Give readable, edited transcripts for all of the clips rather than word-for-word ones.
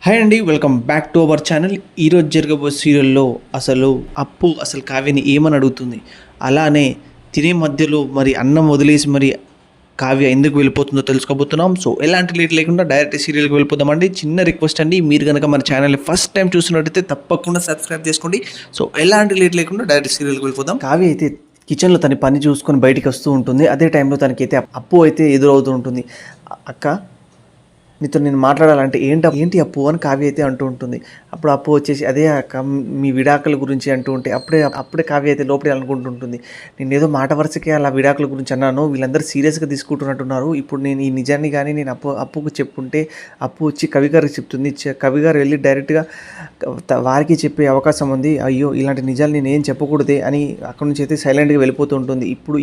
Hi అండి, welcome back to our channel. ఈరోజు జరగబోయే సీరియల్లో అసలు కావ్యని ఏమని అడుగుతుంది, అలానే తినే మధ్యలో మరి అన్నం వదిలేసి మరి కావ్య ఎందుకు వెళ్ళిపోతుందో తెలుసుకోబోతున్నాం. సో ఎలాంటి లేట్ లేకుండా డైరెక్ట్ సీరియల్కి వెళ్ళిపోదామండి. చిన్న రిక్వెస్ట్ అండి, మీరు కనుక మన ఛానల్ని ఫస్ట్ టైం చూసినట్టయితే తప్పకుండా సబ్స్క్రైబ్ చేసుకోండి. సో ఎలాంటి లేట్ లేకుండా డైరెక్ట్ సీరియల్కి వెళ్ళిపోదాం. కావ్య అయితే కిచెన్లో తన పని చూసుకొని బయటికి వస్తూ ఉంటుంది. అదే టైంలో తనకైతే అప్పు అయితే ఎదురవుతూ ఉంటుంది. అక్క, నీతో నేను మాట్లాడాలంటే ఏంటి అప్పు అని కావ్య అయితే అంటూ ఉంటుంది. అప్పుడు అప్పు వచ్చేసి అదే అక్క మీ విడాకుల గురించి అంటూ ఉంటే అప్పుడే కావ్య అయితే లోపలే అనుకుంటుంటుంది. నేను ఏదో మాట వరుసకే అలా విడాకుల గురించి అన్నాను, వీళ్ళందరూ సీరియస్గా తీసుకుంటున్నట్టున్నారు. ఇప్పుడు నేను ఈ నిజాన్ని కానీ నేను అప్పుకు చెప్పుంటే అప్పు వచ్చి కవి గారికి చెప్తుంది. కవి గారు వెళ్ళి డైరెక్ట్గా వారికి చెప్పే అవకాశం ఉంది. అయ్యో, ఇలాంటి నిజాలు నేను ఏం చెప్పకూడదే అని అక్కడి నుంచి అయితే సైలెంట్గా వెళ్ళిపోతూ ఉంటుంది. ఇప్పుడు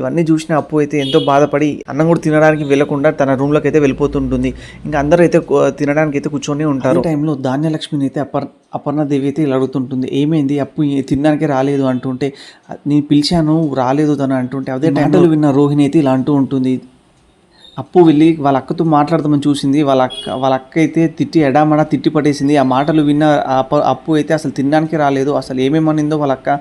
ఇవన్నీ చూసిన అప్పు అయితే ఎంతో బాధపడి అన్నం కూడా తినడానికి వెళ్లకుండా తన రూమ్లోకి అయితే వెళ్ళిపోతుంటుంది. ఇంకా అందరూ అయితే తినడానికి అయితే కూర్చొని ఉంటారు. టైంలో ధాన్యలక్ష్మిని అయితే అపర్ణదేవి అయితే ఇలా అడుగుతుంటుంది, ఏమైంది అప్పు తినడానికి రాలేదు అంటుంటే, నేను పిలిచాను రాలేదు తను అంటుంటే, అదే మాటలు విన్న రోహిణి అయితే ఇలా అంటూ ఉంటుంది. అప్పు వెళ్ళి వాళ్ళ అక్కతో మాట్లాడదామని చూసింది. వాళ్ళ అక్క అయితే ఎడామడా తిట్టి పట్టేసింది. ఆ మాటలు విన్న అప్పు అయితే అసలు తినడానికి రాలేదు. అసలు ఏమేమనిందో వాళ్ళ అక్క,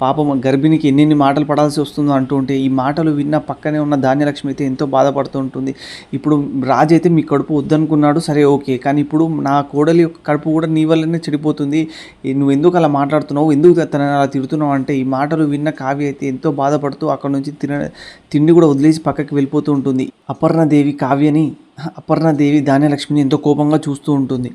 పాపం గర్భిణికి ఎన్నెన్ని మాటలు పడాల్సి వస్తుందో అంటూ ఉంటే, ఈ మాటలు విన్న పక్కనే ఉన్న ధాన్యలక్ష్మి అయితే ఎంతో బాధపడుతూ ఉంటుంది. ఇప్పుడు రాజు అయితే మీ కడుపు వద్దనుకున్నాడు, సరే ఓకే, కానీ ఇప్పుడు నా కోడలి యొక్క కడుపు కూడా నీ వల్లనే చెడిపోతుంది. నువ్వు ఎందుకు అలా మాట్లాడుతున్నావు, ఎందుకు తనని అలా తిడుతున్నావు అంటే, ఈ మాటలు విన్న కావ్య అయితే ఎంతో బాధపడుతూ అక్కడ నుంచి తిండి కూడా వదిలేసి పక్కకి వెళ్ళిపోతూ ఉంటుంది. అపర్ణదేవి ధాన్యలక్ష్మిని ఎంతో కోపంగా చూస్తూ ఉంటుంది.